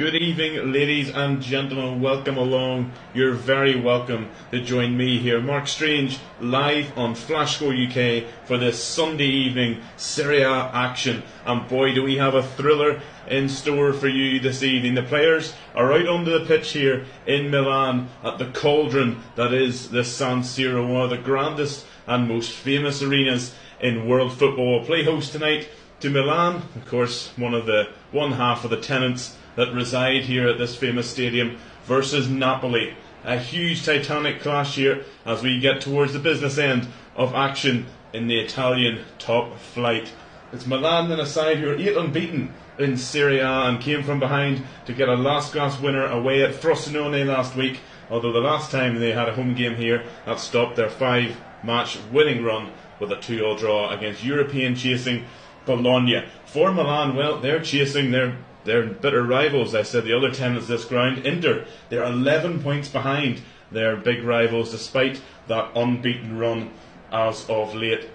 Good evening, ladies and gentlemen. Welcome along. You're very welcome to join me here, Mark Strange, live on Flashscore UK for this Sunday evening Serie A action. And boy, do we have a thriller in store for you this evening. The players are out onto the pitch here in Milan at the cauldron that is the San Siro, one of the grandest and most famous arenas in world football. We'll play host tonight to Milan, of course, one half of the tenants that reside here at this famous stadium, versus Napoli. A huge titanic clash here as we get towards the business end of action in the Italian top flight. It's Milan then a side who are 8 unbeaten in Serie A and came from behind to get a last-gasp winner away at Frosinone last week, although the last time they had a home game here, that stopped their 5-match winning run with a 2-2 draw against European chasing Bologna. For Milan, well, they're chasing their bitter rivals. I said the other tenants this ground, Inter. They're 11 points behind their big rivals despite that unbeaten run as of late.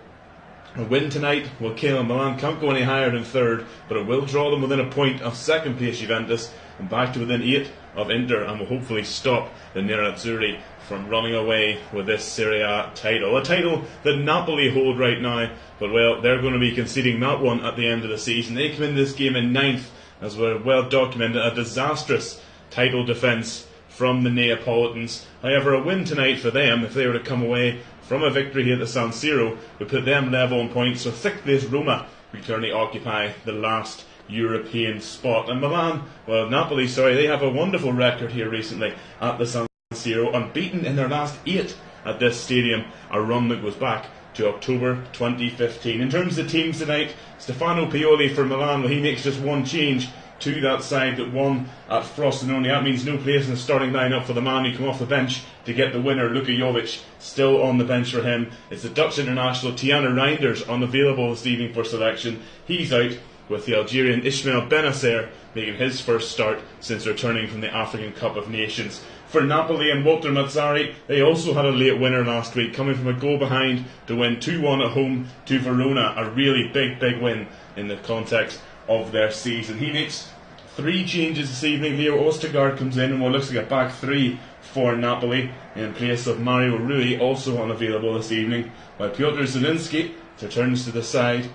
A win tonight will kill Milan. Can't go any higher than third, but it will draw them within a point of second place Juventus and back to within 8 of Inter, and will hopefully stop the Nerazzurri from running away with this Serie A title. A title that Napoli hold right now, but well, they're going to be conceding that one at the end of the season. They come in this game in 9th, as well documented, a disastrous title defence from the Neapolitans. However, a win tonight for them, if they were to come away from a victory here at the San Siro, would put them level on points. So sixth place Roma would currently occupy the last European spot. And Napoli, they have a wonderful record here recently at the San Siro, unbeaten in their last 8 at this stadium, a run that goes back to October 2015. In terms of the teams tonight, Stefano Pioli for Milan, he makes just one change to that side that won at Frosinone. That means no place in the starting lineup for the man who came off the bench to get the winner, Luka Jovic, still on the bench for him. It's the Dutch international Tiana Reinders unavailable this evening for selection. He's out, with the Algerian Ismail Benacer making his first start since returning from the African Cup of Nations. For Napoli and Walter Mazzarri, they also had a late winner last week, coming from a goal behind to win 2-1 at home to Verona. A really big win in the context of their season. He makes 3 changes this evening. Leo Ostergaard comes in and what looks like a back 3 for Napoli in place of Mario Rui, also unavailable this evening, while Piotr Zielinski returns to the side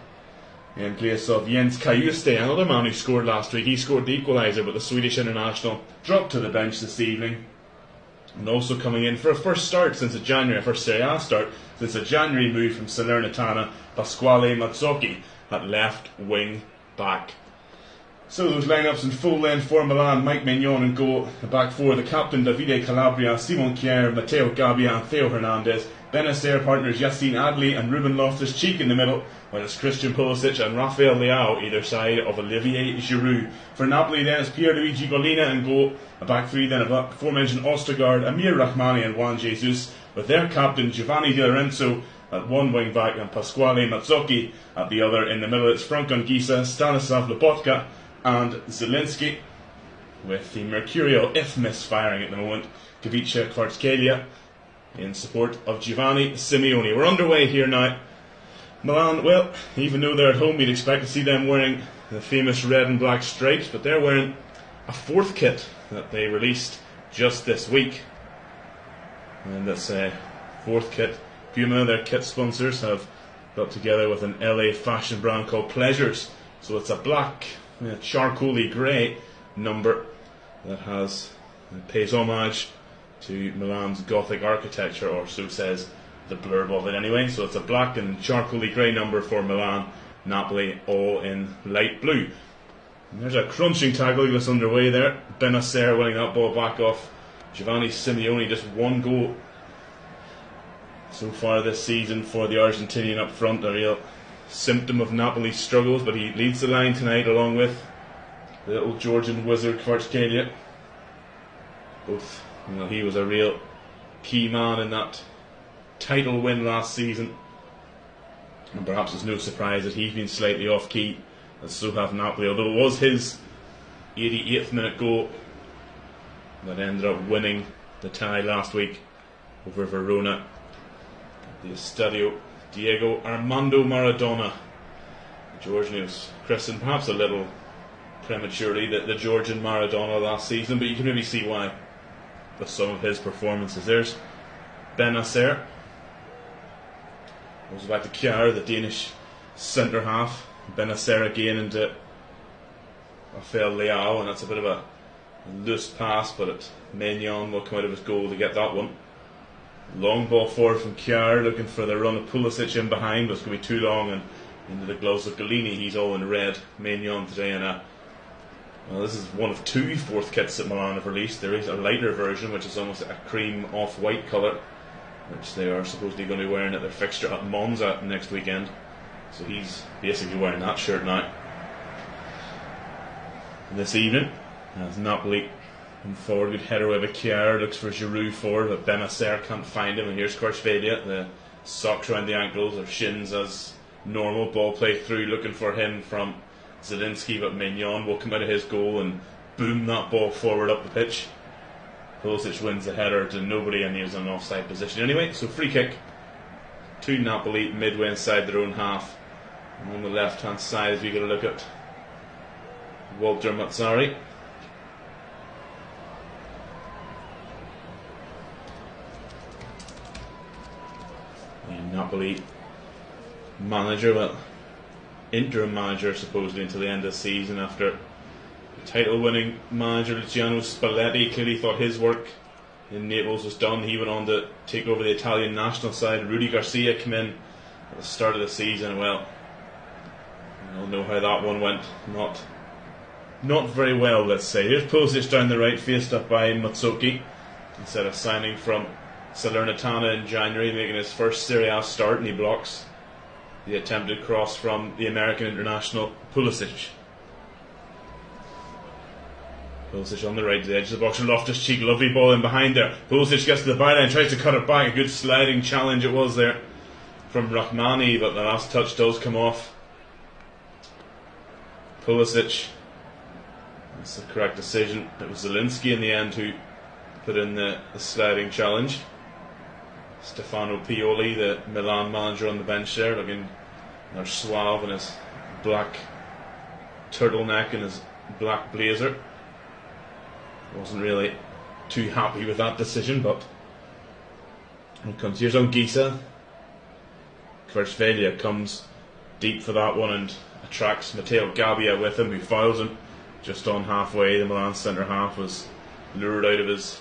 in place of Jens Kajuste, another man who scored last week. He scored the equaliser, but the Swedish international dropped to the bench this evening. And also coming in for a first Serie A start since a January move from Salernitana, Pasquale Mazzocchi at left wing back. So those lineups in full length for Milan: Mike Maignan in goal, the back 4, the captain Davide Calabria, Simon Kjaer, Matteo Gabbia and Theo Hernandez. Benacer partners Yassine Adli and Ruben Loftus-Cheek in the middle, while it's Christian Pulisic and Rafael Leao either side of Olivier Giroud. For Napoli then it's Pierluigi Golina in goal, a back 3 then of aforementioned Ostergaard, Amir Rahmani and Juan Jesus, with their captain Giovanni Di Lorenzo at one wing back and Pasquale Mazzocchi at the other. In the middle it's Frank Anguissa, Stanislav Lobotka and Zielinski, with the mercurial, if misfiring at the moment, Kavica Kvaratskhelia in support of Giovanni Simeone. We're underway here now. Milan, well, even though they're at home, we'd expect to see them wearing the famous red and black stripes, but they're wearing a 4th kit that they released just this week. And this 4th kit, Puma, their kit sponsors, have got together with an LA fashion brand called Pleasures. So it's a black, charcoaly grey number that pays homage to Milan's Gothic architecture, or so says the blurb of it anyway. So it's a black and charcoaly grey number for Milan. Napoli all in light blue. And there's a crunching tackle that's underway there. Benacer winning that ball back off Giovanni Simeone. Just 1 goal so far this season for the Argentinian up front. A real symptom of Napoli's struggles, but he leads the line tonight along with the little Georgian wizard Kvaratskhelia. He was a real key man in that title win last season, and perhaps it's no surprise that he's been slightly off key, and so have Napoli, although it was his 88th minute goal that ended up winning the tie last week over Verona at the Estadio Diego Armando Maradona. Georgian was christened perhaps a little prematurely the Georgian Maradona last season, but you can maybe see why with some of his performances. There's Benacer. Goes back to Kjær, the Danish centre half. Benacer again into Rafael Leao, and that's a bit of a loose pass, but Maignan will come out of his goal to get that one. Long ball forward from Kjær, looking for the run of Pulisic in behind, but it's going to be too long, and into the gloves of Galini. He's all in red. Maignan today in this is one of two fourth kits that Milan have released. There is a lighter version, which is almost a cream off-white colour, which they are supposedly going to be wearing at their fixture at Monza next weekend. So he's basically wearing that shirt now. And this evening, as Napoli come forward, good header over Kjær, looks for Giroud forward, but Benacer can't find him, and here's Kvaratskhelia. The socks around the ankles, or shins as normal. Ball play through, looking for him from Zielinski, but Maignan will come out of his goal and boom that ball forward up the pitch. Pulisic wins the header to nobody, and he was in an offside position anyway. So free kick to Napoli midway inside their own half. And on the left hand side, as we get a look at Walter Mazzari. The Napoli manager, interim manager supposedly until the end of the season, after the title winning manager Luciano Spalletti clearly thought his work in Naples was done. He went on to take over the Italian national side. Rudy Garcia came in at the start of the season. Well, we all know how that one went. Not very well, let's say. Here's Pulisic down the right, faced up by Mazzocchi, instead of signing from Salernitana in January, making his first Serie A start, and he blocks the attempted cross from the American international Pulisic. Pulisic on the right to the edge of the box, Loftus-Cheek, lovely ball in behind there. Pulisic gets to the byline, tries to cut it back. A good sliding challenge it was there from Rahmani, but the last touch does come off. Pulisic, that's the correct decision. It was Zielinski in the end who put in the sliding challenge. Stefano Pioli, the Milan manager, on the bench there, looking suave in his black turtleneck and his black blazer. Wasn't really too happy with that decision, but it comes. Here's Anguissa. Kvaratskhelia comes deep for that one and attracts Matteo Gabbia with him, who fouls him just on halfway. The Milan centre half was lured out of his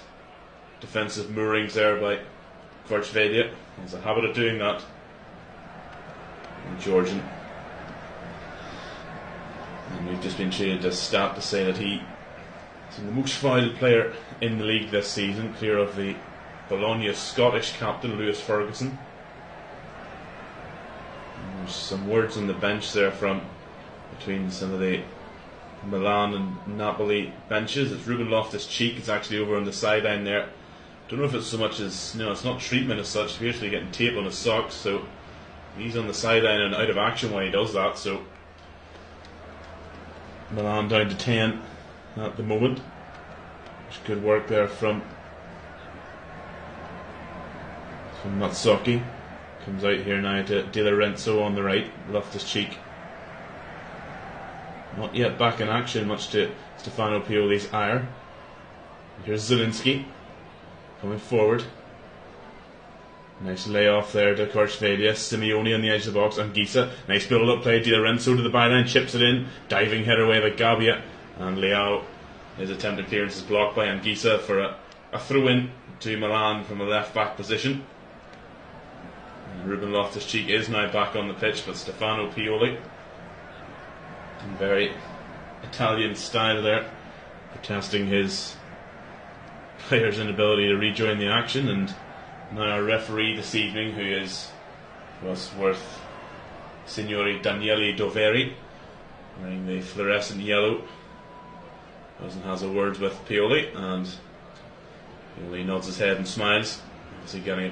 defensive moorings there by Kvaratskhelia. He has a habit of doing that. And Georgian. And we've just been treated a stat to say that he is the most fouled player in the league this season, clear of the Bologna Scottish captain Lewis Ferguson. And there's some words on the bench there from between some of the Milan and Napoli benches. It's Ruben Loftus-Cheek. It's actually over on the sideline there. Don't know if it's so much as, it's not treatment as such. He's actually getting tape on his socks, so he's on the sideline and out of action while he does that. So Milan down to 10 at the moment. There's good work there from Mazzocchi. Comes out here now to De Lorenzo on the right. Loftus-Cheek not yet back in action, much to Stefano Pioli's ire. Here's Zielinski coming forward. Nice layoff there to Kvaratskhelia. Simeone on the edge of the box. Anguissa, nice build up play. De Lorenzo to the byline, chips it in. Diving header away by Gabbia. And Leao, his attempted clearance is blocked by Anguissa for a throw in to Milan from a left back position. And Ruben Loftus-Cheek is now back on the pitch, but Stefano Pioli, in very Italian style there, protesting his players' inability to rejoin the action. And now our referee this evening, who was worth Signore Daniele Doveri, wearing the fluorescent yellow, has a word with Pioli, and Pioli nods his head and smiles, obviously getting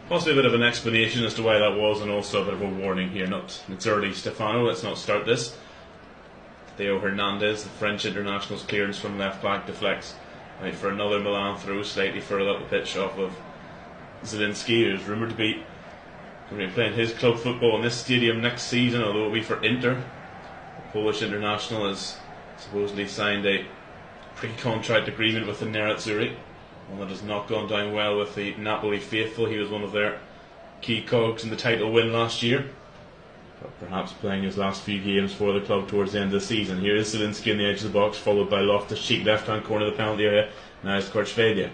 possibly a bit of an explanation as to why that was, and also a bit of a warning here. It's early, Stefano, let's not start this. Theo Hernandez, the French international's clearance from left back, deflects out for another Milan throw, slightly further up the pitch off of Zielinski, who's rumoured to be playing his club football in this stadium next season, although it will be for Inter. The Polish international has supposedly signed a pre-contract agreement with the Nerazzurri, one that has not gone down well with the Napoli faithful. He was one of their key cogs in the title win last year, but perhaps playing his last few games for the club towards the end of the season. Here is Zielinski in the edge of the box, followed by Loftus-Cheek, left-hand corner of the penalty area. Now it's Kvaratskhelia.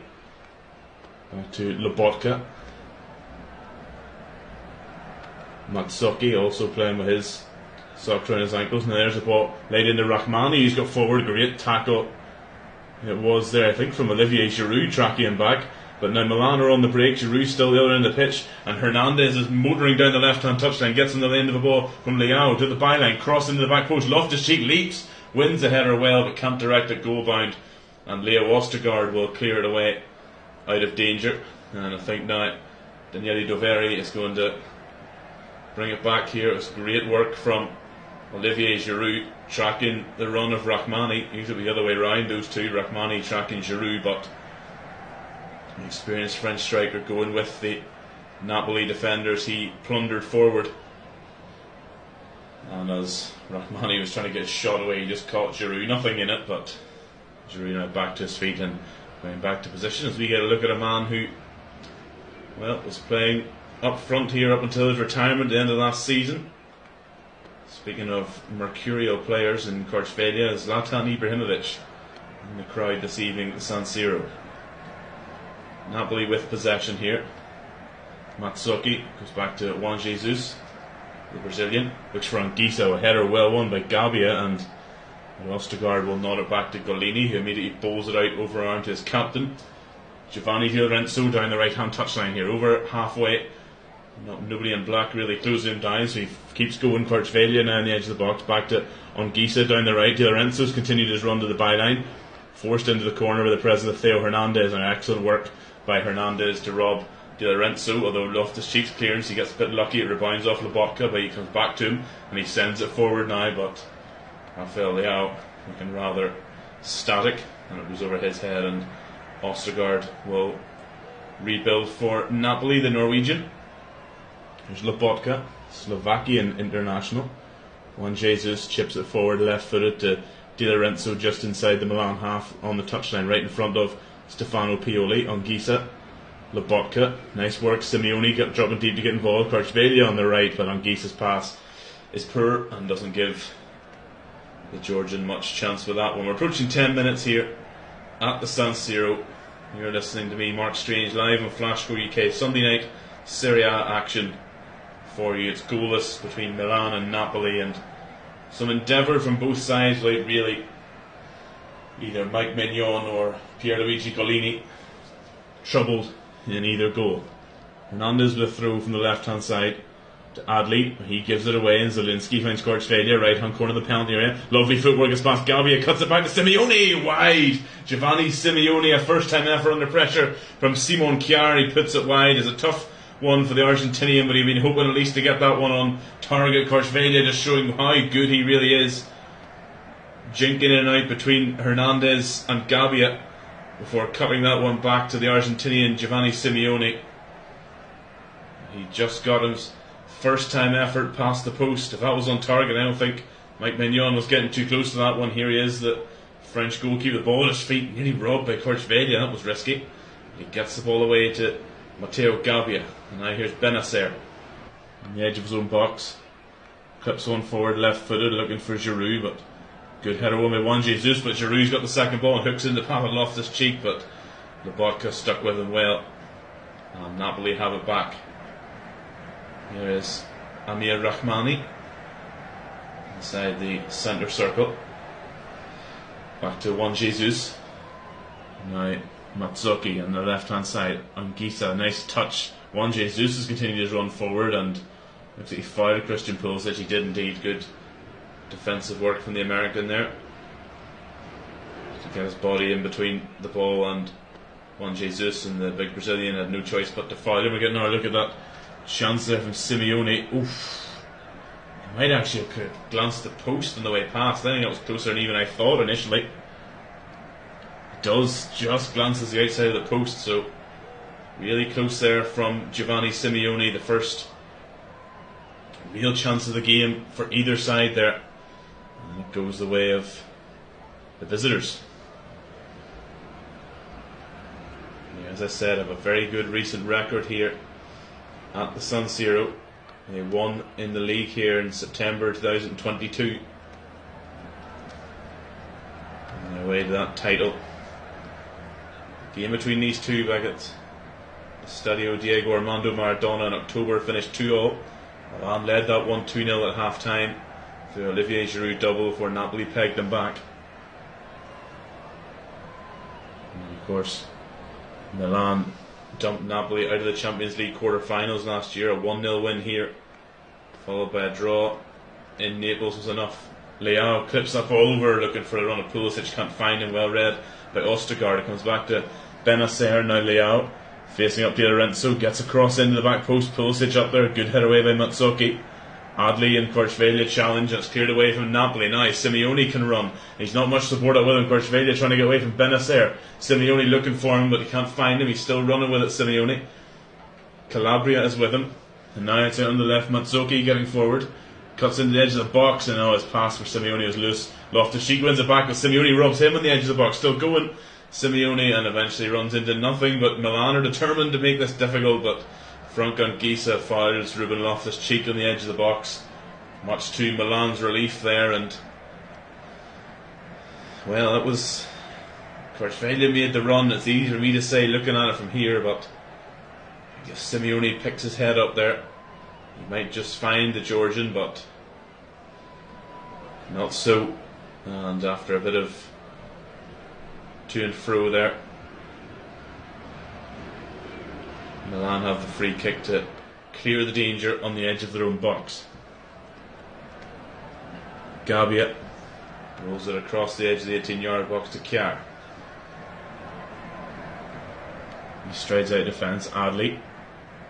Back to Lobotka. Matsuki also playing with his sock around his ankles. Now there's the ball laid into Rahmani. He's got forward, great tackle. It was there, I think, from Olivier Giroud tracking him back. But now Milan are on the break. Giroud's still the other end of the pitch, and Hernandez is motoring down the left-hand touchline. Gets on the end of the ball from Leao to the byline, cross into the back post. Loftus-Cheek leaps, wins the header well, but can't direct it goal bound. And Leo Ostergaard will clear it away out of danger. And I think now Daniele Doveri is going to bring it back here. It was great work from Olivier Giroud tracking the run of Rahmani. Usually the other way around, those two, Rahmani tracking Giroud, but an experienced French striker going with the Napoli defenders. He plundered forward, and as Rahmani was trying to get his shot away, he just caught Giroud. Nothing in it, but Giroud now back to his feet and going back to position as we get a look at a man who, well, was playing up front here up until his retirement at the end of last season. Speaking of mercurial players in Kvaratskhelia, Zlatan Ibrahimovic in the crowd this evening at the San Siro. Napoli with possession here. Matsuki goes back to Juan Jesus, the Brazilian. Looks for Anguissa, a header well won by Gabbia, and Ostergaard will nod it back to Golini, who immediately bowls it out overarm to his captain. Giovanni Di Lorenzo down the right hand touchline here, over halfway. Nobody in black really closing him down, so he keeps going. Kvaratskhelia now on the edge of the box, back to Anguissa down the right. Di Lorenzo's continued his run to the byline, forced into the corner with the presence of Theo Hernandez, and excellent work by Hernandez to rob Di Lorenzo. Although Loftus-Cheek's clearance, he gets a bit lucky, it rebounds off Lobotka, but he comes back to him and he sends it forward now, but Rafael Leao looking rather static, and it was over his head, and Ostergaard will rebuild for Napoli, the Norwegian. There's Lobotka, Slovakian international. Juan Jesus chips it forward, left-footed to Di Lorenzo just inside the Milan half on the touchline, right in front of Stefano Pioli. Anguissa, Lobotka, nice work. Simeone dropping deep to get involved. Kvaratskhelia on the right, but Anguissa's pass is poor and doesn't give the Georgian much chance with that one. We're approaching 10 minutes here at the San Siro. You're listening to me, Mark Strange, live on Flashcore UK. Sunday night Serie A action for you. It's goalless between Milan and Napoli, and some endeavour from both sides, like really either Mike Mignon or Pierluigi Golini troubled in either goal. Hernandez with a throw from the left hand side to Adli. He gives it away, and Zielinski finds Kvaratskhelia, right hand corner of the penalty area. Lovely footwork as past Gabbia, cuts it back to Simeone, wide. Giovanni Simeone, a first time effort under pressure from Simon Kjaer. He puts it wide. It's a tough one for the Argentinian, but he'd been hoping at least to get that one on target. Kvaratskhelia just showing how good he really is, jinking in and out between Hernandez and Gabbia before cutting that one back to the Argentinian Giovanni Simeone. He just got his first time effort past the post. If that was on target, I don't think Mike Mignon was getting too close to that one. Here he is, the French goalkeeper, the ball at his feet, nearly robbed by Kvaratskhelia. That was risky. He gets the ball away to Matteo Gabbia, and now here's Benacer on the edge of his own box. Clips one forward, left footed, looking for Giroud, but good header won by Juan Jesus, but Giroud's got the second ball and hooks into Papa Loftus-Cheek, but Lobotka stuck with him well, and Napoli have it back. Here is Amir Rahmani inside the centre circle. Back to Juan Jesus. Now Matsuki on the left hand side. Anguissa, nice touch. Juan Jesus has continued his run forward, and looks like he fouled Christian Pulisic. He did indeed. Good defensive work from the American there to get his body in between the ball and Juan Jesus, and the big Brazilian had no choice but to foul him. We get another look at that chance there from Simeone. Oof. He might actually have glanced at the post on the way past. I think that was closer than even I thought initially. It does just glances the outside of the post, so really close there from Giovanni Simeone. The first real chance of the game for either side there, and it goes the way of the visitors. Yeah, as I said, have a very good recent record here at the San Siro. They won in the league here in September 2022. On their way to that title. Game between these two back at the Stadio Diego Armando Maradona in October finished 2-0. Milan led that one 2-0 at half time through Olivier Giroud double before Napoli pegged them back. And of course, Milan dumped Napoli out of the Champions League quarter-finals last year. A 1-0 win here, followed by a draw in Naples was enough. Leao clips that ball over, looking for a run of Pulisic, can't find him, well read by Ostergaard. It comes back to Benacer, now Leao facing up Di Lorenzo, gets across into the back post. Pulisic up there, good head away by Mazzocchi. Adli and Kvaratskhelia challenge, and it's cleared away from Napoli. Now Simeone can run, he's not much support out with him. Kvaratskhelia trying to get away from Benacer. Simeone looking for him, but he can't find him. He's still running with it, Simeone. Calabria is with him, and now it's out on the left. Mazzocchi getting forward, cuts into the edge of the box, and his pass for Simeone is loose. Loftus-Cheek wins it back, but Simeone rubs him on the edge of the box. Still going, Simeone, and eventually runs into nothing. But Milan are determined to make this difficult, but Frank Anguissa fouls Ruben Loftus-Cheek on the edge of the box, much to Milan's relief there. And well, it was Kvaratskhelia made the run. It's easy for me to say looking at it from here, but I guess Simeone picks his head up there. He might just find the Georgian, but not so. And after a bit of to and fro there, Milan have the free kick to clear the danger on the edge of their own box. Gabbia rolls it across the edge of the 18-yard box to Kjaer. He strides out defence. Adli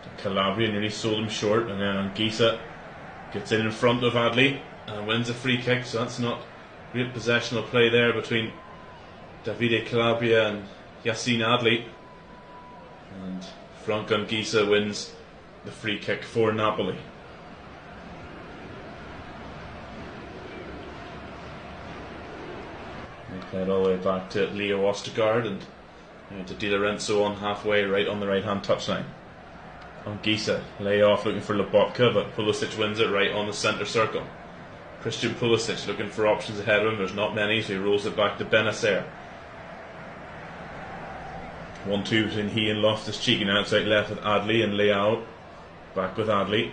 to Calabria, nearly sold him short, and then Anguissa gets in front of Adli and wins a free kick. So that's not great possessional play there between Davide Calabria and Yassine Adli. And Frank Anguissa wins the free kick for Napoli. They play it all the way back to Leo Ostergaard and to Di Lorenzo on halfway, right on the right hand touchline. Anguissa lay off looking for Lobotka, but Pulisic wins it right on the centre circle. Christian Pulisic looking for options ahead of him. There's not many, so he rolls it back to Benacer. 1-2 between he and Loftus-Cheek, and outside left with Adli and Leao. Back with Adli.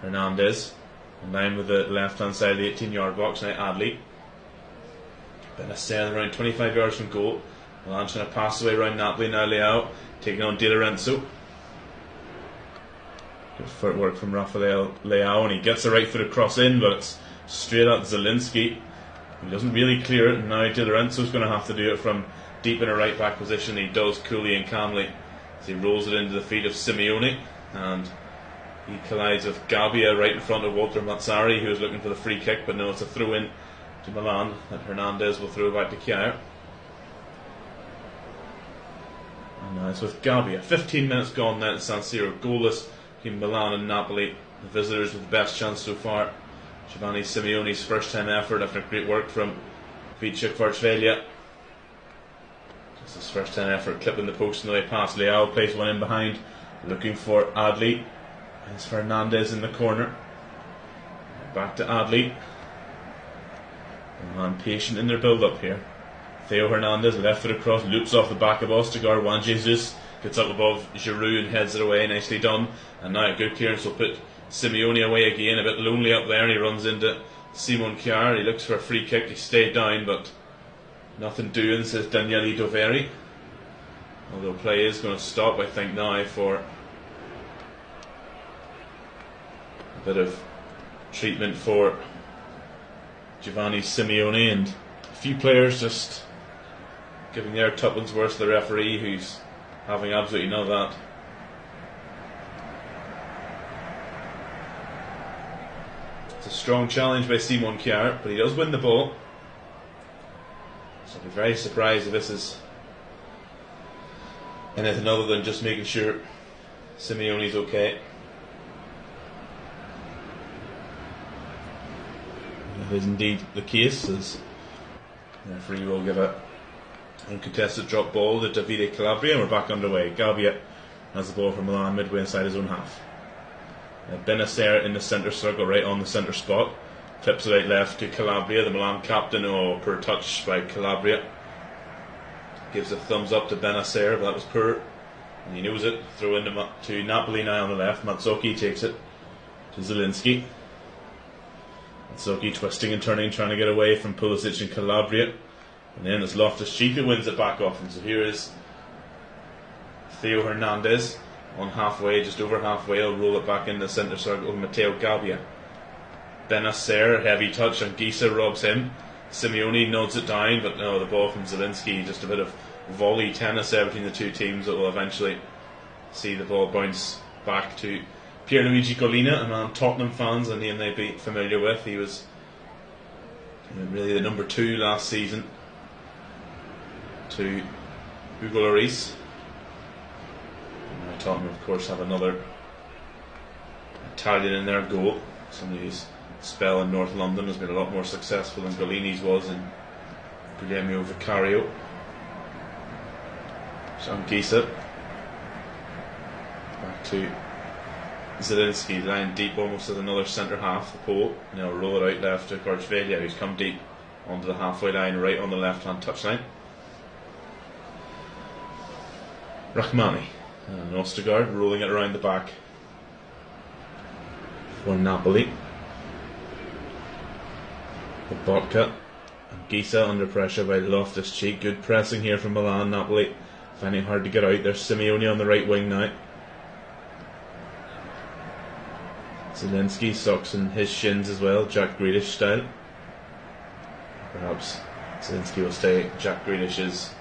Hernandez in line with the left hand side of the 18-yard box. Now Adli. Benacer around 25 yards from goal. Milan trying to pass away around Napoli. Now Leao taking on Di Lorenzo. Good footwork from Rafael Leao, and he gets a right foot cross in, but it's straight at Zielinski. He doesn't really clear it, and now Di Lorenzo's going to have to do it from deep in a right back position. He does coolly and calmly as he rolls it into the feet of Simeone, and he collides with Gabbia right in front of Walter Mazzari, who was looking for the free kick, but no, it's a throw in to Milan that Hernandez will throw back to Kjaer. And now it's with Gabbia. 15 minutes gone now at San Siro, goalless between Milan and Napoli. The visitors with the best chance so far. Giovanni Simeone's first time effort after great work from Vicha Kvaratskhelia. It's his first time effort, clipping the post on the way past. Leao plays one in behind, looking for Adli. It's Fernandez in the corner. Back to Adli. And patient in their build up here. Theo Hernandez, left foot across, loops off the back of Ostergaard. Juan Jesus gets up above Giroud and heads it away. Nicely done. And now a good clearance will put Simeone away again. A bit lonely up there, and he runs into Simon Kjaer. He looks for a free kick. He stayed down, but nothing doing, says Daniele Doveri. Although play is going to stop, I think, now for a bit of treatment for Giovanni Simeone, and a few players just giving their tuppence worth to the referee, who's having absolutely none of that. It's a strong challenge by Simon Kjaer, but he does win the ball. So I'll be very surprised if this is anything other than just making sure Simeone's okay. That is indeed the case, as The referee will give a uncontested drop ball to Davide Calabria, and we're back underway. Galbia has the ball from Milan midway inside his own half. Benacer in the centre circle, right on the centre spot. Clips it out left to Calabria, the Milan captain. Oh, poor touch by Calabria. Gives a thumbs up to Benacer, but that was poor. And he knows it. Throw into to Napoli now on the left. Mazzocchi takes it to Zielinski. Mazzocchi twisting and turning, trying to get away from Pulisic and Calabria. And then it's Loftus-Cheek who wins it back off him. So here is Theo Hernandez on halfway, just over halfway. He'll roll it back in the centre circle with Matteo Gabbia. Benacer, heavy touch, and Gisa robs him. Simeone nods it down, but no, the ball from Zielinski, just a bit of volley tennis there between the two teams that will eventually see the ball bounce back to Pierluigi Collina, a man Tottenham fans, a name they'd be familiar with. He was really the number 2 last season to Hugo Lloris. Tottenham, of course, have another Italian in their goal. Somebody whose spell in North London has been a lot more successful than Gollini's was in Guglielmo Vicario. Anguissa back to Zielinski, lying deep almost as another centre half, the pole. Now roll it out left to Kvaratskhelia, who's come deep onto the halfway line, right on the left hand touchline. Rahmani and Ostergaard rolling it around the back for Napoli. Botka and Gisa under pressure by Loftus-Cheek. Good pressing here from Milan. Napoli finding it hard to get out. There's Simeone on the right wing now. Zielinski sucks in his shins as well, Jack Grealish style. Perhaps Zielinski will stay Jack Grealish's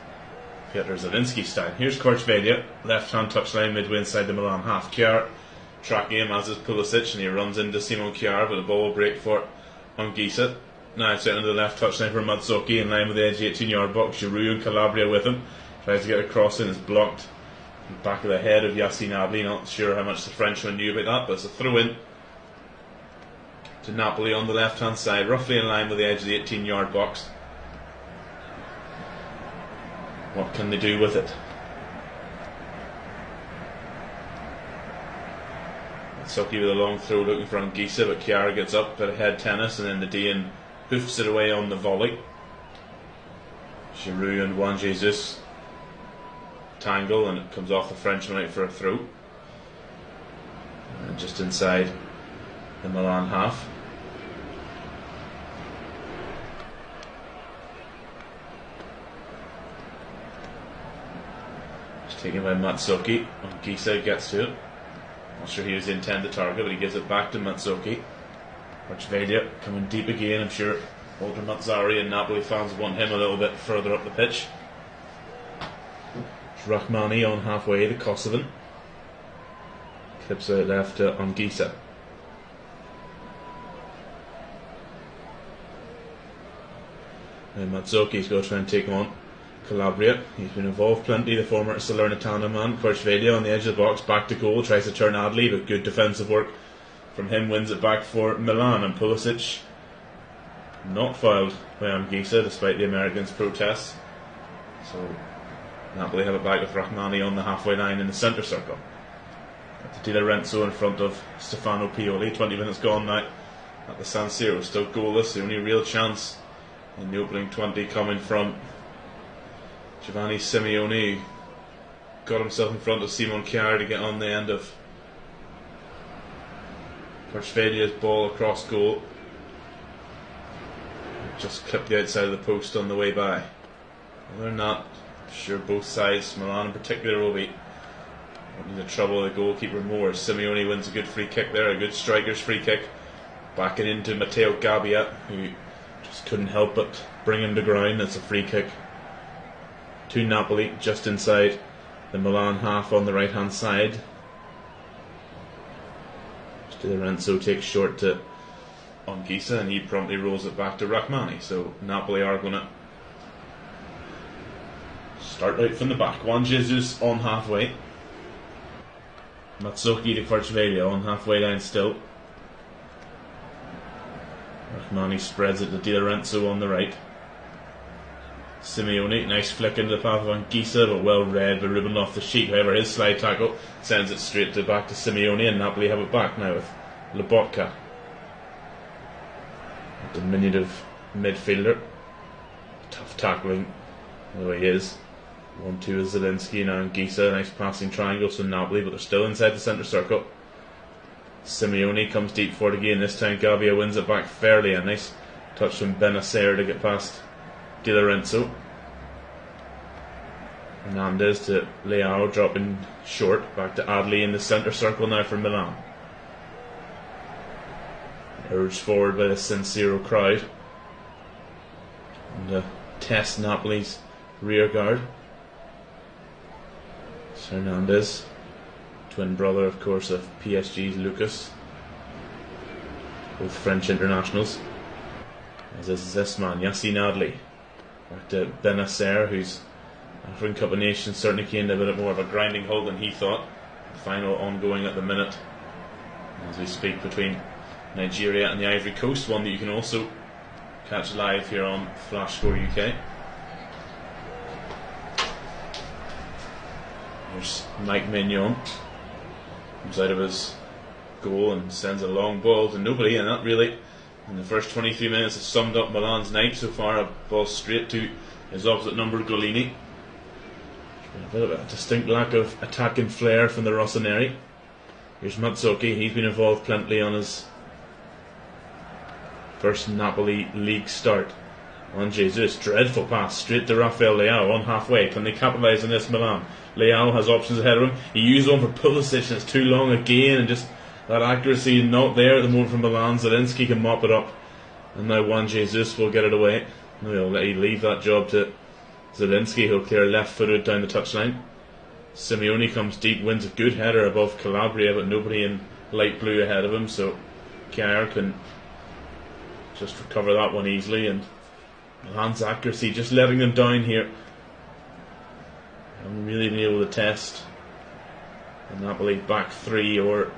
Piotr Zielinski style. Here's Kvaratskhelia, left hand touchline midway inside the Milan half. Kjaer tracking him, as is Pulisic, and he runs into Simon Kjaer, but the ball will break for Anguissa. Now it's out into the left touchline for Mazzocchi, in line with the edge of the 18-yard box. Giroud and Calabria with him. Tries to get a cross in, is blocked. Back of the head of Yacine Abli. Not sure how much the Frenchman knew about that, but it's a throw in to Napoli on the left hand side, roughly in line with the edge of the 18-yard box. What can they do with it? Mazzocchi with a long throw looking for Anguissa, but Chiara gets up, bit of head tennis, and then the Dane hoofs it away on the volley. Giroud and Juan Jesus tangle, and it comes off the Frenchman out for a throw. And just inside the Milan half. Just taken by Mazzocchi. Anguissa gets to it. Not sure he was the intended target, but he gives it back to Mazzocchi. Kvaratskhelia coming deep again. I'm sure Walter Mazzari and Napoli fans want him a little bit further up the pitch. Rahmani on halfway, the Kosovan. Clips out left to Anguissa. And Mazzocchi's going to try and take on Calabria. He's been involved plenty, the former Salernitana man. Kvaratskhelia on the edge of the box, back to goal, tries to turn Adli, but good defensive work from him, wins it back for Milan. And Pulisic not fouled by Anguissa despite the Americans' protests. So Napoli have it back with Rahmani on the halfway line in the centre circle. Di Lorenzo in front of Stefano Pioli. 20 minutes gone now at the San Siro, still goalless. The only real chance in the opening 20 coming from Giovanni Simeone, who got himself in front of Simon Kjaer to get on the end of Kvaratskelia's ball across goal. Just clipped the outside of the post on the way by. Other than that, I'm sure both sides, Milan in particular, will be wanting to trouble the goalkeeper more. Simeone wins a good free kick there, a good striker's free kick. Backing into Matteo Gabbia, who just couldn't help but bring him to ground. That's a free kick to Napoli, just inside the Milan half on the right hand side. Di Lorenzo takes short to Anguissa, and he promptly rolls it back to Rahmani. So Napoli are going to start out from the back. Juan Jesus on halfway. Mazzocchi to Kvaratskhelia on halfway line still. Rahmani spreads it to Di Lorenzo on the right. Simeone, nice flick into the path of Anguissa, but well read by Ruben Loftus-Cheek. However, his slide tackle sends it straight back to Simeone, and Napoli have it back now with Lobotka. A diminutive midfielder. Tough tackling, the way he is. 1-2 with Zielinski, now Anguissa, nice passing triangle to Napoli, but they're still inside the centre circle. Simeone comes deep for it again. This time Gavia wins it back fairly. A nice touch from Benacer to get past Di Lorenzo. Hernandez to Leao, dropping short. Back to Adli in the centre circle now for Milan. Urged forward by the San Siro crowd. And test Napoli's rear guard. It's Hernandez, twin brother, of course, of PSG's Lucas. Both French internationals. As is this man, Yassine Adli. Back to Benacer, who's African Cup of Nations certainly came to a bit more of a grinding halt than he thought. The final ongoing at the minute as we speak between Nigeria and the Ivory Coast, one that you can also catch live here on Flash Score UK. There's Mike Mignon, comes out of his goal and sends a long ball to nobody, and that really, in the first 23 minutes, has summed up Milan's night so far. A ball straight to his opposite number, Golini. A bit of a distinct lack of attacking flair from the Rossoneri. Here's Mazzucchi, he's been involved plenty on his first Napoli league start. On Jesus, dreadful pass straight to Rafael Leao on halfway. Can they capitalise on this, Milan? Leao has options ahead of him. He used one for Pulisic and it's too long again, and just that accuracy not there at the moment from Milan. Zielinski can mop it up, and now Juan Jesus will get it away. He'll leave that job to Zielinski, who'll clear left-footed down the touchline. Simeone comes deep, wins a good header above Calabria, but nobody in light blue ahead of him, so Kjaer can just recover that one easily. And Milan's accuracy just letting them down here. Haven't really been able to test the Napoli back three or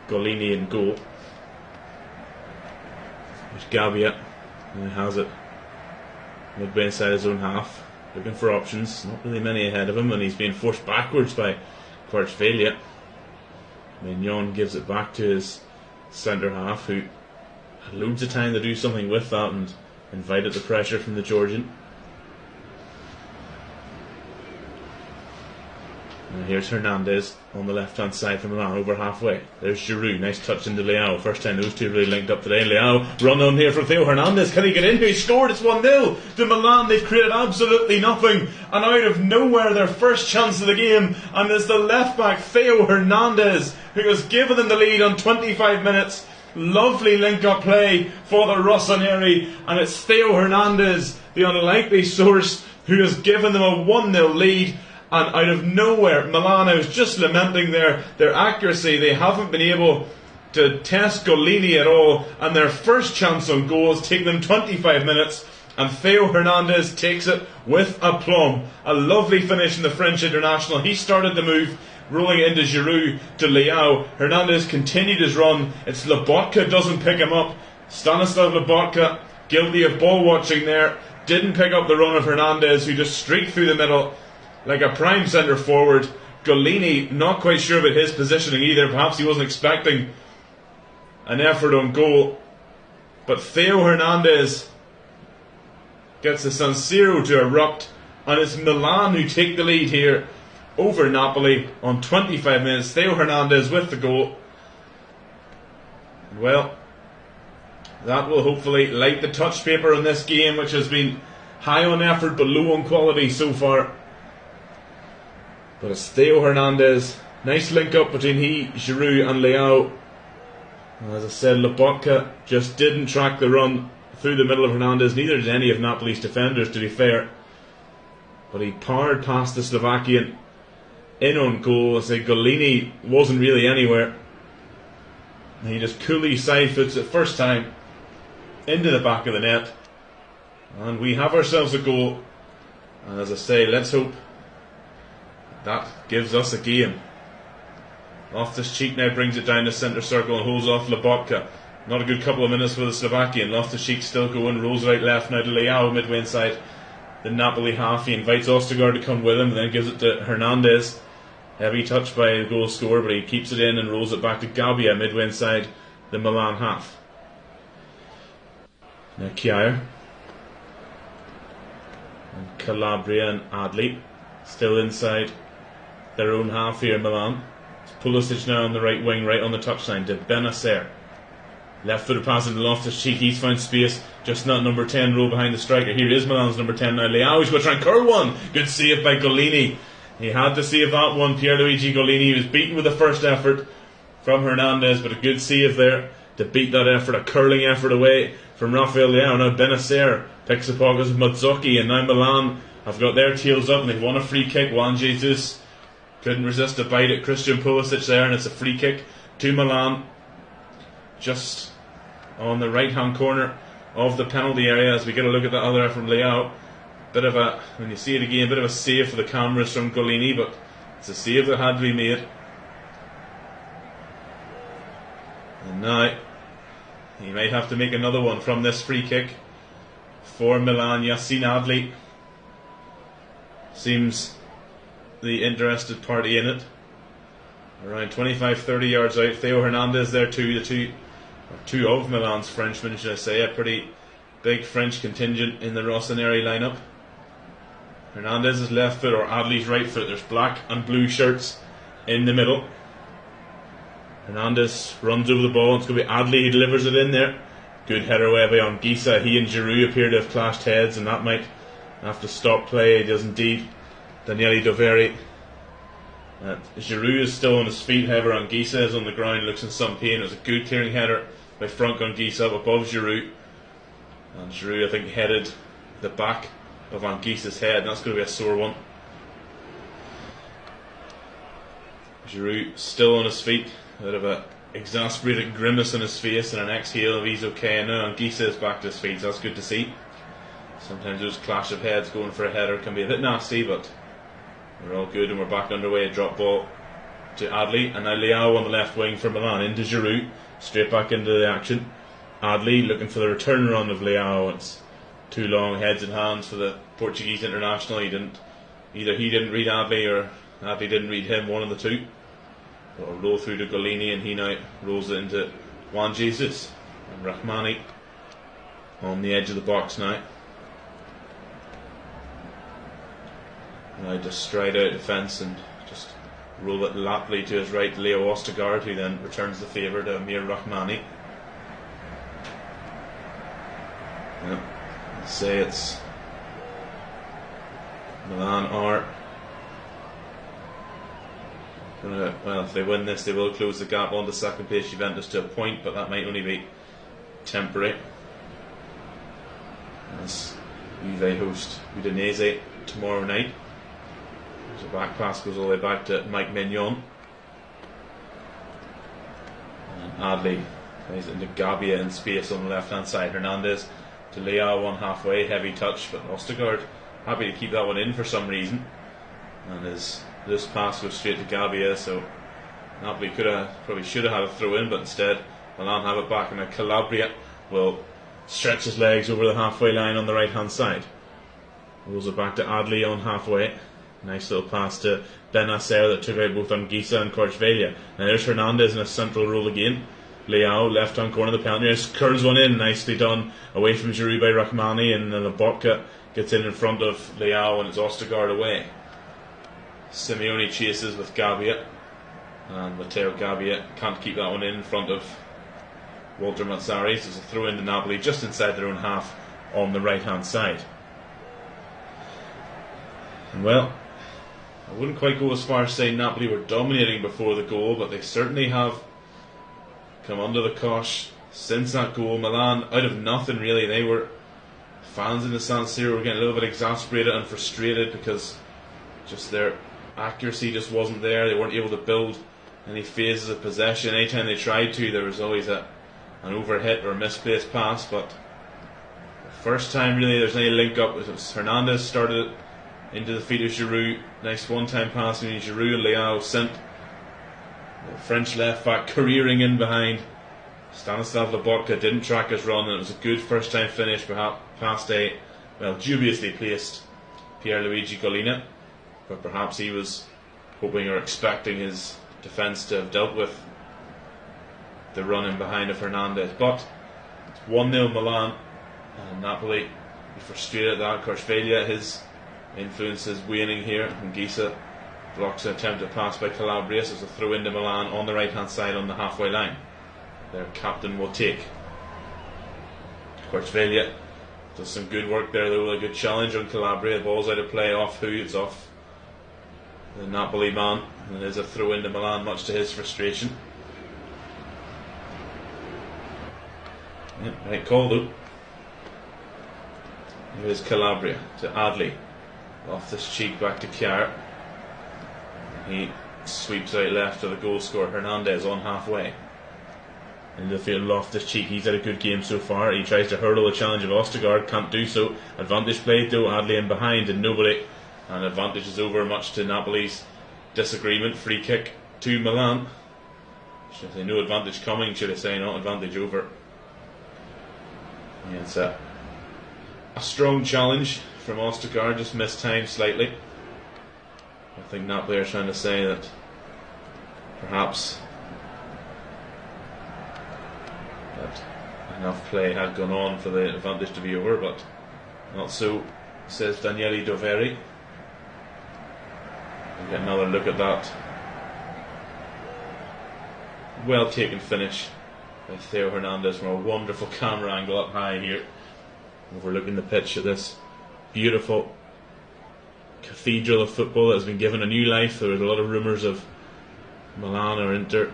Golini in goal. There's Gavia, and he has it midway inside his own half, looking for options. Not really many ahead of him, and he's being forced backwards by Kvaratskhelia. Mignon gives it back to his centre half, who had loads of time to do something with that and invited the pressure from the Georgian. And here's Hernandez on the left hand side from Milan, over halfway. There's Giroud, nice touch into Leao. First time those two really linked up today. Leao, run on here from Theo Hernandez. Can he get in? He scored. It's 1-0 to Milan. They've created absolutely nothing, and out of nowhere their first chance of the game, and it's the left back Theo Hernandez who has given them the lead on 25 minutes. Lovely link-up play for the Rossoneri, and it's Theo Hernandez, the unlikely source, who has given them a 1-0 lead. And out of nowhere, Milan, I was just lamenting their accuracy. They haven't been able to test Golini at all, and their first chance on goal has taken them 25 minutes, and Theo Hernandez takes it with aplomb. A lovely finish in the French international. He started the move, rolling it into Giroud to Leao. Hernandez continued his run. It's Lobotka doesn't pick him up. Stanislav Lobotka, guilty of ball watching there, didn't pick up the run of Hernandez, who just streaked through the middle like a prime centre forward. Golini not quite sure about his positioning either. Perhaps he wasn't expecting an effort on goal. But Theo Hernandez gets the San Siro to erupt, and it's Milan who take the lead here over Napoli on 25 minutes. Theo Hernandez with the goal. Well, that will hopefully light the touch paper in this game, which has been high on effort but low on quality so far. But it's Theo Hernandez. Nice link up between Giroud and Leao. As I said, Lobotka just didn't track the run through the middle of Hernandez. Neither did any of Napoli's defenders, to be fair. But he powered past the Slovakian in on goal. I say Golini wasn't really anywhere. And he just coolly side foots it first time into the back of the net. And we have ourselves a goal. And as I say, let's hope that gives us a game. Loftus-Cheek now brings it down the centre circle and holds off Lobotka. Not a good couple of minutes for the Slovakian. Loftus-Cheek still going, rolls it out left now to Leao midway inside the Napoli half. He invites Ostergaard to come with him and then gives it to Hernandez. Heavy touch by the goal scorer, but he keeps it in and rolls it back to Gabbia midway inside the Milan half. Now Kjaer and Calabria and Adli still inside their own half here in Milan. It's Pulisic now on the right wing, right on the touchline to Benacer. Left footed pass into Loftus-Cheek. He's found space, just not number 10 row behind the striker. Here is Milan's number 10 now. Leao, he's going to try and curl one. Good save by Golini. He had to save that one. Pierluigi Golini. He was beaten with the first effort from Hernandez, but a good save there to beat that effort. A curling effort away from Rafael Leao. Now Benacer picks the pockets of Mazzocchi, and now Milan have got their tails up and they've won a free kick. Juan Jesus couldn't resist a bite at Christian Pulisic there, and it's a free kick to Milan just on the right hand corner of the penalty area. As we get a look at the other effort from Leao, bit of a, when you see it again, bit of a save for the cameras from Golini, but it's a save that had to be made. And now he might have to make another one from this free kick for Milan. Yacine Adli seems the interested party in it. Around 25-30 yards out. Theo Hernandez there too. Two of Milan's Frenchmen, should I say. A pretty big French contingent in the Rossoneri lineup. Hernandez's left foot or Adli's right foot. There's black and blue shirts in the middle. Hernandez runs over the ball. It's going to be Adli who delivers it in there. Good header away by Anguissa. He and Giroud appear to have clashed heads, and that might have to stop play. It does indeed. Daniele Doveri. Giroud is still on his feet. However, Anguissa is on the ground, looks in some pain. It was a good clearing header by Franck Anguissa up above Giroud. And Giroud, I think, headed the back of Anguissa's head, and that's going to be a sore one. Giroud still on his feet. A bit of a exasperated grimace on his face and an exhale of he's okay. And now Anguissa is back to his feet, so that's good to see. Sometimes those clash of heads going for a header can be a bit nasty, but we're all good and we're back underway. Drop ball to Adli, and now Leao on the left wing for Milan into Giroud, straight back into the action. Adli looking for the return run of Leao. It's too long, heads and hands for the Portuguese international. Either he didn't read Adli or Adli didn't read him, one of the two. It'll roll through to Golini, and he now rolls it into Juan Jesus. And Rahmani on the edge of the box now. Now just stride out defence and just roll it laply to his right, Leo Ostergaard, who then returns the favour to Amir Rahmani. Yeah, let's say it's Milan are gonna, well, if they win this, they will close the gap on to second place Juventus to a point, but that might only be temporary. As Juve host Udinese tomorrow night. The back pass goes all the way back to Mike Mignon. And Adli plays into Gabbia in space on the left hand side. Hernandez to Leao, one halfway, heavy touch, but Ostergaard happy to keep that one in for some reason. And this pass goes straight to Gabbia, so Napoli probably should have had a throw in, but instead Milan have it back, and now Calabria will stretch his legs over the halfway line on the right hand side. Rolls it back to Adli on halfway. Nice little pass to Benacer that took out both Anguissa and Korchvelia. Now there's Hernandez in a central role again. Leao, left hand corner of the penalty area, curls one in, nicely done, away from Giroud by Rahmani, and then Lobotka gets in front of Leao, and it's Ostergaard away. Simeone chases with Gabbia, and Matteo Gabbia can't keep that one in front of Walter Mazzarri. So it's a throw in to Napoli just inside their own half on the right hand side. And well, I wouldn't quite go as far as saying Napoli were dominating before the goal, but they certainly have come under the cosh since that goal. Milan, out of nothing really, they were, fans in the San Siro were getting a little bit exasperated and frustrated because just their accuracy just wasn't there. They weren't able to build any phases of possession. Anytime they tried to, there was always an overhit or a misplaced pass, but the first time really there's any link up, it was Hernandez started it into the feet of Giroud. Nice one-time pass between Giroud and Leao, sent the French left back careering in behind. Stanislav Lobotka didn't track his run, and it was a good first-time finish, perhaps past a, well, dubiously placed Pierluigi Collina, but perhaps he was hoping or expecting his defence to have dealt with the run in behind of Hernandez. But it's 1-0 Milan, and Napoli frustrated at that. Kvaratskhelia, his influence is waning here, and Gisa blocks an attempt to pass by Calabria, so it's a throw into Milan on the right hand side on the halfway line. Their captain will take. Kvaratskhelia does some good work there though, a good challenge on Calabria. The ball's out of play, off who? It's off the Napoli man, and it is a throw into Milan, much to his frustration. Yep, right call though. Here's Calabria to Adli. Off this cheek back to Kjaer. He sweeps out left to the goal scorer Hernandez on halfway. In the field, off this cheek. He's had a good game so far. He tries to hurdle the challenge of Ostergaard, can't do so. Advantage played though, Adli in behind and nobody. And advantage is over, much to Napoli's disagreement. Free kick to Milan. Should I say no advantage coming? Should I say not advantage over? Yeah, it's a strong challenge from Ostergaard, just missed time slightly. I think Napoli are trying to say that perhaps that enough play had gone on for the advantage to be over, but not so, says Daniele Doveri. We'll get another look at that. Well taken finish by Theo Hernandez from a wonderful camera angle up high here, overlooking the pitch at this beautiful cathedral of football that has been given a new life. There was a lot of rumours of Milan or Inter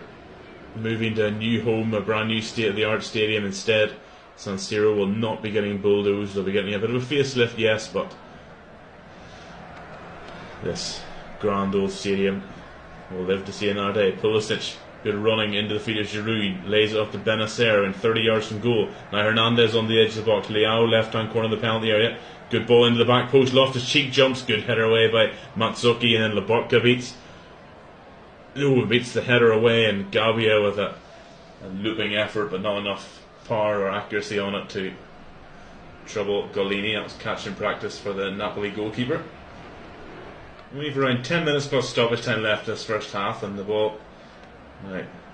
moving to a new home, a brand new state-of-the-art stadium. Instead, San Siro will not be getting bulldozed. They'll be getting a bit of a facelift, yes, but this grand old stadium will live to see another day. Pulisic, good running into the feet of Giroud, lays it up to Benacer and 30 yards from goal. Now Hernandez on the edge of the box. Leao, left hand corner of the penalty area. Good ball into the back post. Loftus Cheek jumps. Good header away by Matsuki, and then Lobotka beats the header away, and Gavia with a looping effort, but not enough power or accuracy on it to trouble Golini. That was catch in practice for the Napoli goalkeeper. We've around 10 minutes plus stoppage time left this first half, and the ball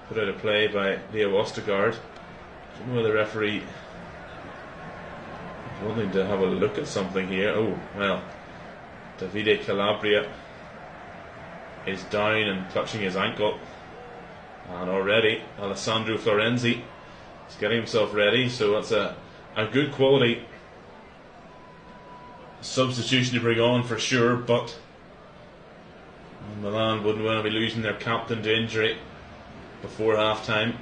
put out of play by Leo Ostergaard. I don't know whether the referee is wanting to have a look at something here. Oh, well, Davide Calabria is down and clutching his ankle, and already Alessandro Florenzi is getting himself ready, so that's a good quality substitution to bring on for sure, but Milan wouldn't want to be losing their captain to injury before half time.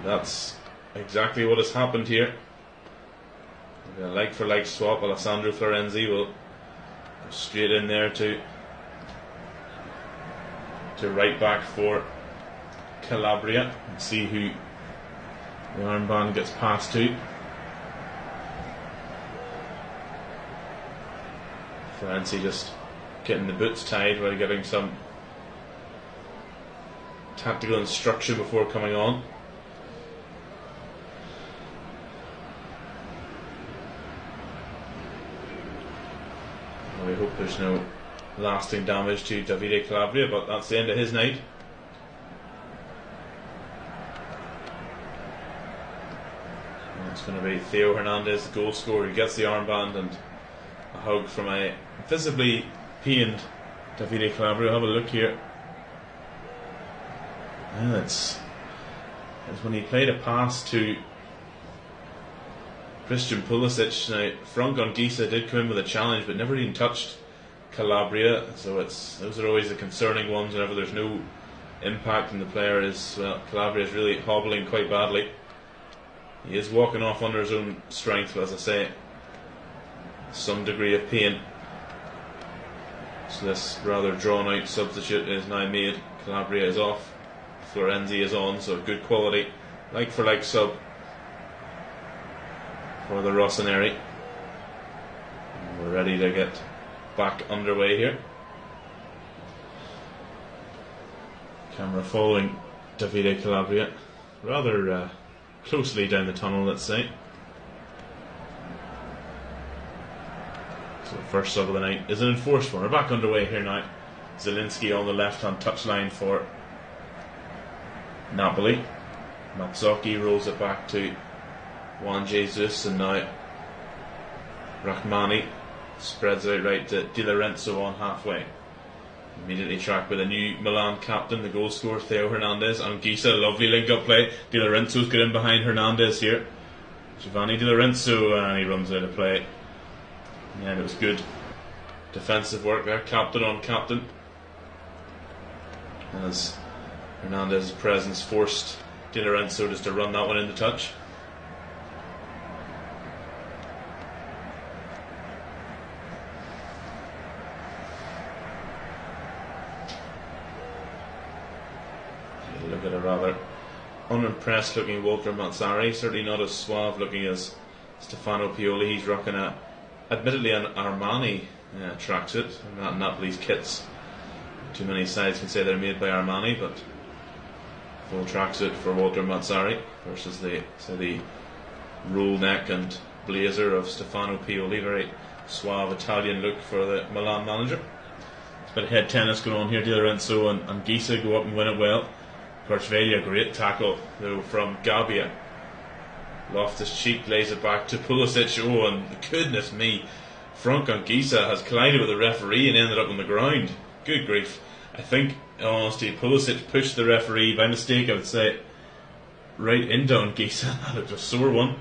That's exactly what has happened here. A like for like swap. Alessandro Florenzi will go straight in there to right back for Calabria and see who the armband gets passed to. Florenzi just getting the boots tied while getting some tactical instruction before coming on. Well, we hope there's no lasting damage to Davide Calabria, but that's the end of his night. And it's going to be Theo Hernandez, the goal scorer, who gets the armband, and a hug from a visibly pained Davide Calabria. Have a look here. Yeah, it's when he played a pass to Christian Pulisic. Now, Frank Anguissa did come in with a challenge, but never even touched Calabria. So those are always the concerning ones. Whenever there's no impact and the player is, well, Calabria is really hobbling quite badly. He is walking off under his own strength, but as I say, some degree of pain. So this rather drawn out substitute is now made. Calabria is off, Florenzi is on, so good quality like for like sub for the Rossoneri. We're ready to get back underway here. Camera following Davide Calabria rather closely down the tunnel, let's say. So the first sub of the night is an enforced one. We're back underway here now. Zielinski on the left-hand touchline for Napoli. Mazzocchi rolls it back to Juan Jesus, and now Rachmani spreads it out right to Di Lorenzo on halfway. Immediately tracked by the new Milan captain, the goal scorer Theo Hernandez. Anguissa, lovely link-up play. Di Lorenzo's got in behind Hernandez here. Giovanni Di Lorenzo, and he runs out of play. Yeah, it was good defensive work there, captain on captain, as Hernandez's presence forced Di Lorenzo just to run that one into touch. Look at a rather unimpressed looking Walter Mazzari, certainly not as suave looking as Stefano Pioli. He's rocking admittedly an Armani tracksuit, not Napoli's kits. Too many sides can say they're made by Armani, but full tracksuit for Walter Mazzari versus the roll neck and blazer of Stefano Pioli. Very suave Italian look for the Milan manager. It's a bit of head tennis going on here. Di Lorenzo and Anguissa go up and win it well. Kvaratskhelia, great tackle though from Gabbia. Loftus-Cheek lays it back to Pulisic. Oh, and goodness me, Frank Anguissa has collided with the referee and ended up on the ground. Good grief. I think, in honesty, Pulisic pushed the referee by mistake, I would say, right into Anguissa. That looked a sore one.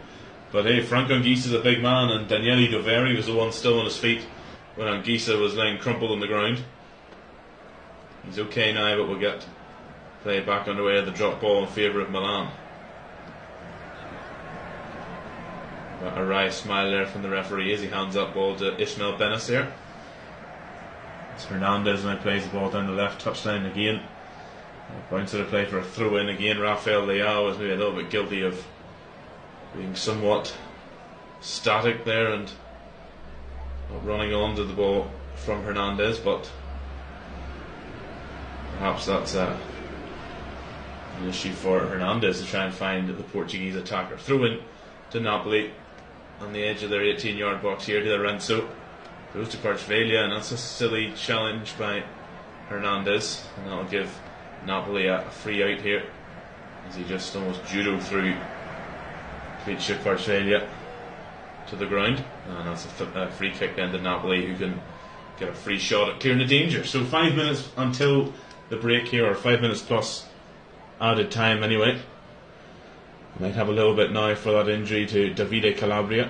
But hey, Frank Anguissa's a big man, and Daniele Doveri was the one still on his feet when Anguissa was lying crumpled on the ground. He's okay now, but we'll get play back underway at the drop ball in favour of Milan. A wry smile there from the referee as he hands up ball to Ismail Benacer. It's Hernandez now plays the ball down the left touchline again. Bounce out of play for a throw in again. Rafael Leao was maybe a little bit guilty of being somewhat static there and not running onto the ball from Hernandez, but perhaps that's an issue for Hernandez to try and find the Portuguese attacker. Throw in to Napoli on the edge of their 18-yard box here. Di Lorenzo goes to Kvaratskhelia, and that's a silly challenge by Hernandez, and that'll give Napoli a free out here as he just almost judo through Kvaratskhelia to the ground, and that's a free kick then to Napoli, who can get a free shot at clearing the danger. So 5 minutes until the break here, or 5 minutes plus added time anyway. Might have a little bit now for that injury to Davide Calabria.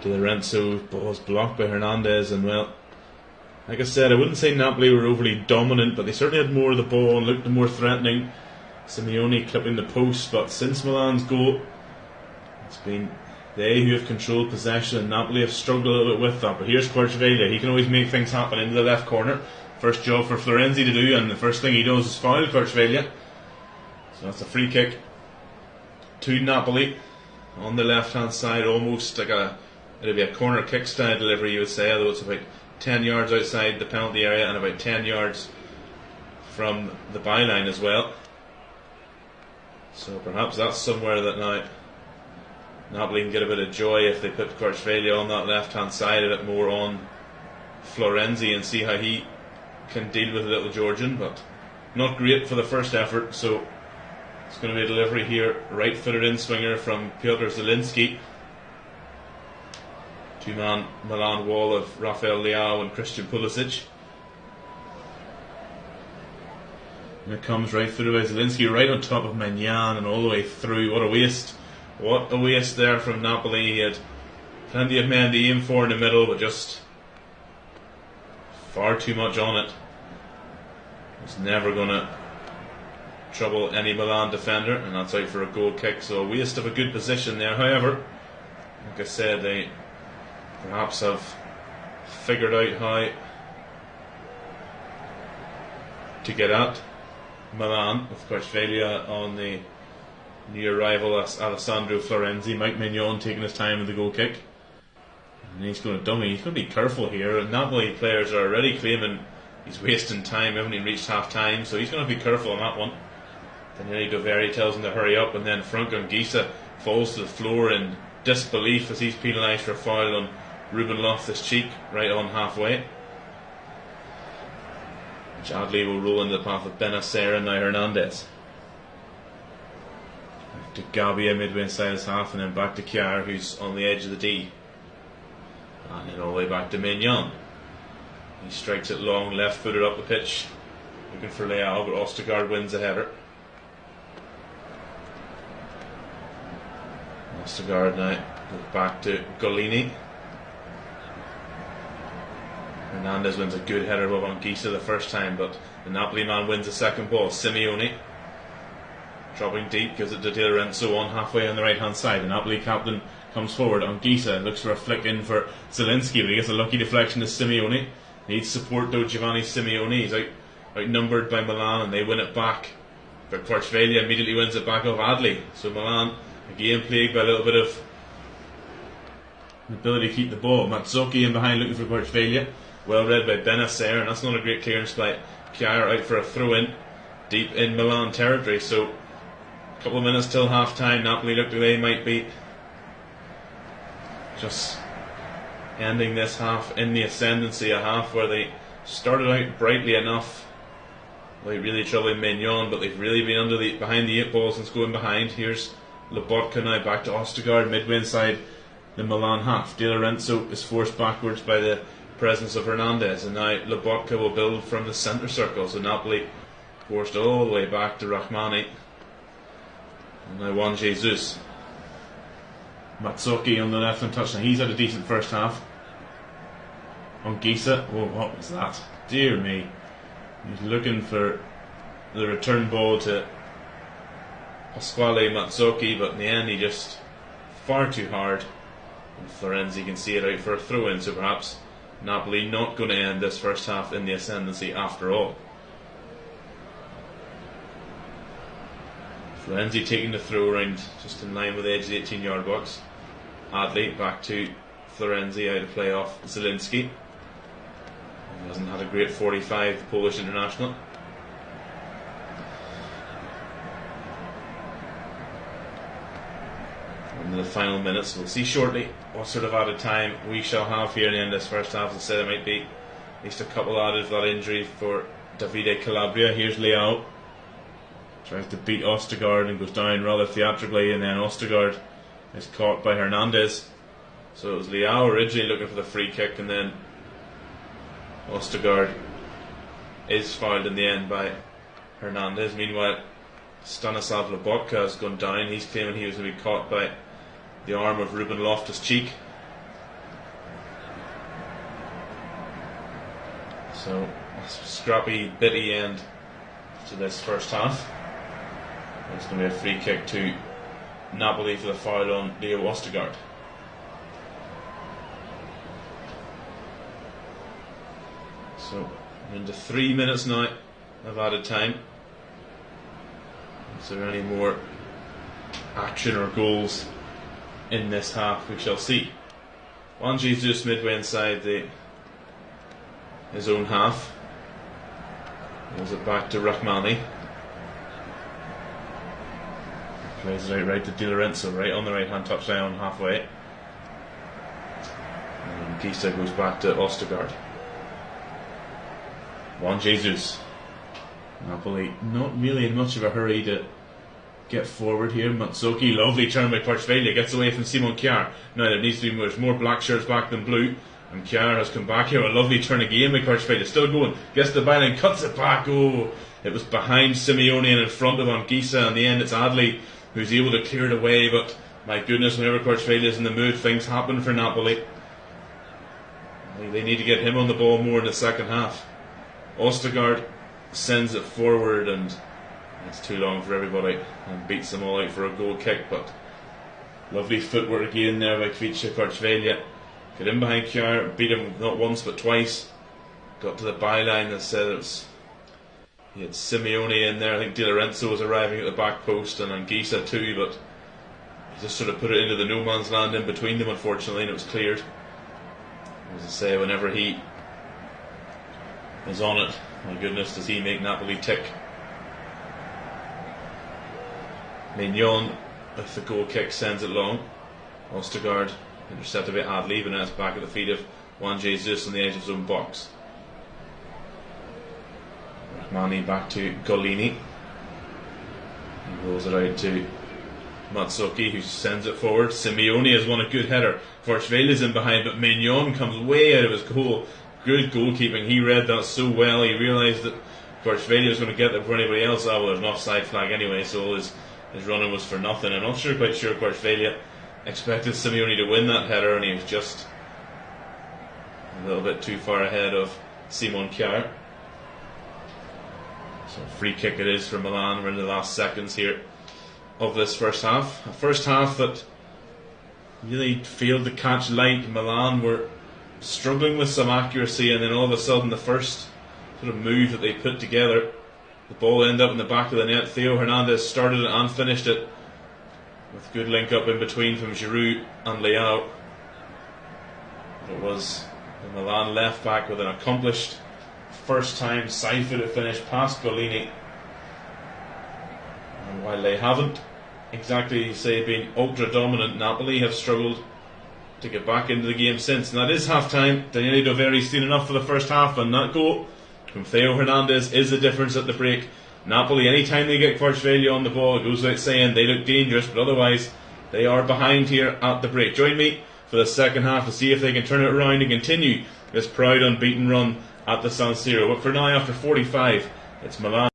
Di Lorenzo, ball's blocked by Hernandez, and well, like I said, I wouldn't say Napoli were overly dominant, but they certainly had more of the ball and looked more threatening. Simeone clipping the post, but since Milan's goal, it's been they who have controlled possession, and Napoli have struggled a little bit with that. But here's Kvaratskhelia, he can always make things happen into the left corner. First job for Florenzi to do, and the first thing he does is foul Kvaratskhelia. So that's a free kick to Napoli on the left hand side, almost like it'll be a corner kick style delivery, you would say, although it's about 10 yards outside the penalty area and about 10 yards from the byline as well. So perhaps that's somewhere that now Napoli can get a bit of joy if they put Kvaratskhelia on that left hand side, a bit more on Florenzi, and see how he can deal with the little Georgian. But not great for the first effort, so it's going to be a delivery here, right-footed in-swinger from Piotr Zielinski. Two-man Milan wall of Rafael Leao and Christian Pulisic. And it comes right through by Zielinski, right on top of Maignan and all the way through. What a waste. What a waste there from Napoli. He had plenty of men to aim for in the middle, but just far too much on it. It's never going to trouble any Milan defender, and that's out for a goal kick. So a waste of a good position there. However, like I said, they perhaps have figured out how to get at Milan, with Kvaratskhelia on the new arrival Alessandro Florenzi. Mike Maignan taking his time with the goal kick, and he's going to dummy. He's going to be careful here, and Napoli players are already claiming he's wasting time, haven't even reached half time, so he's going to be careful on that one. Daniele Doveri tells him to hurry up, and then Frank Anguissa falls to the floor in disbelief as he's penalised for a foul on Ruben Loftus-Cheek right on halfway. Which Adley will roll into the path of Benacer and now Hernandez. Back to Gabia midway inside his half, and then back to Kjaer, who's on the edge of the D. And then all the way back to Mignon. He strikes it long, left footed up the pitch, looking for Leao, but Ostergaard wins the header. Ostergaard now goes back to Golini. Hernandez wins a good header above Anguissa the first time, but the Napoli man wins the second ball. Simeone dropping deep, gives it to Di Lorenzo on halfway on the right hand side. The Napoli captain comes forward. Anguissa looks for a flick in for Zielinski, but he gets a lucky deflection to Simeone. Needs support though, Giovanni Simeone. He's outnumbered by Milan and they win it back. But Kvaratskhelia immediately wins it back off Adley. So Milan again plagued by a little bit of ability to keep the ball. Mazzocchi in behind looking for Kvaratskhelia. Well read by Benacer, and that's not a great clearance by Kjaer, out for a throw in deep in Milan territory. So a couple of minutes till half time. Napoli looked like they might be just ending this half in the ascendancy, a half where they started out brightly enough, like really troubling Mignon, but they've really been behind the 8 ball since going behind. Here's Lobotka now back to Ostergaard midway inside the Milan half. Di Lorenzo is forced backwards by the presence of Hernandez, and now Lobotka will build from the centre circle. So Napoli forced all the way back to Rahmani, and now Juan Jesus. Mazzocchi on the left hand touchdown. He's had a decent first half. Anguissa, oh, what was that? Dear me. He's looking for the return ball to Pasquale Mazzocchi, but in the end he just far too hard, and Florenzi can see it out for a throw in. So perhaps Napoli not going to end this first half in the ascendancy after all. Florenzi taking the throw around just in line with the edge of the 18-yard box. Adley back to Florenzi, out to play off Zielinski. He hasn't had a great 45, the Polish international. In the final minutes, we'll see shortly what sort of added time we shall have here in the end of this first half. As I said, there might be at least a couple added for that injury for Davide Calabria. Here's Leao, tries to beat Ostergaard and goes down rather theatrically, and then Ostergaard is caught by Hernandez. So it was Leao originally looking for the free kick, and then Ostergaard is fouled in the end by Hernandez. Meanwhile, Stanislav Lobotka has gone down. He's claiming he was going to be caught by the arm of Ruben Loftus-Cheek. So a scrappy, bitty end to this first half. There's going to be a free kick to Napoli for the foul on Leo Ostergaard. So into 3 minutes now of added time. Is there any more action or goals in this half? We shall see. Juan Jesus midway inside his own half. Moves it back to Rahmani. Plays it out right to Di Lorenzo, right on the right hand touchline on halfway. And Kisa goes back to Ostergaard. Juan Jesus. Napoli not really in much of a hurry to get forward here. Mazzocchi, lovely turn by Kvaratskhelia, gets away from Simon Kjaer. Now there needs to be more black shirts back than blue, and Kjaer has come back here. A lovely turn again by Kvaratskhelia, still going, gets the byline, cuts it back. Oh, it was behind Simeone and in front of Anguissa. In the end it's Adley who's able to clear it away, but my goodness, whenever Kvaratskhelia is in the mood, things happen for Napoli. They need to get him on the ball more in the second half. Ostergaard sends it forward, and it's too long for everybody and beats them all out for a goal kick. But lovely footwork again there by Kvaratskhelia. Got in behind Kjaer, beat him not once but twice. Got to the byline and said it was, he had Simeone in there. I think Di Lorenzo was arriving at the back post and Anguissa too, but he just sort of put it into the no man's land in between them, unfortunately, and it was cleared. As I say, whenever he is on it, my goodness, does he make Napoli tick. Mignon with the goal kick sends it long. Ostergaard intercepted by Adli, but now it's back at the feet of Juan Jesus on the edge of his own box. Rahmani back to Golini. He rolls it out to Matsuki, who sends it forward. Simeone has won a good header. Kvaratskhelia in behind, but Mignon comes way out of his goal. Good goalkeeping. He read that so well. He realised that Kvaratskhelia was going to get there before anybody else. Oh, well, there's an offside flag anyway, so his running was for nothing. I'm not quite sure Kvaratskhelia expected Simeone to win that header, and he was just a little bit too far ahead of Simon Kjaer. So free kick it is for Milan. We're in the last seconds here of this first half. A first half that really failed to catch light. Milan were struggling with some accuracy, and then all of a sudden the first sort of move that they put together, the ball ended up in the back of the net. Theo Hernandez started it and finished it with good link up in between from Giroud and Leao. It was the Milan left back with an accomplished first time side-footed finish past Golini. And while they haven't exactly, say, been ultra dominant, Napoli have struggled to get back into the game since. And that is half time. Daniele Doveri's seen enough for the first half, and that goal from Theo Hernandez is the difference at the break. Napoli, anytime they get Kvaratskhelia on the ball, it goes without saying they look dangerous, but otherwise they are behind here at the break. Join me for the second half to see if they can turn it around and continue this proud unbeaten run at the San Siro. But for now, after 45, it's Milan.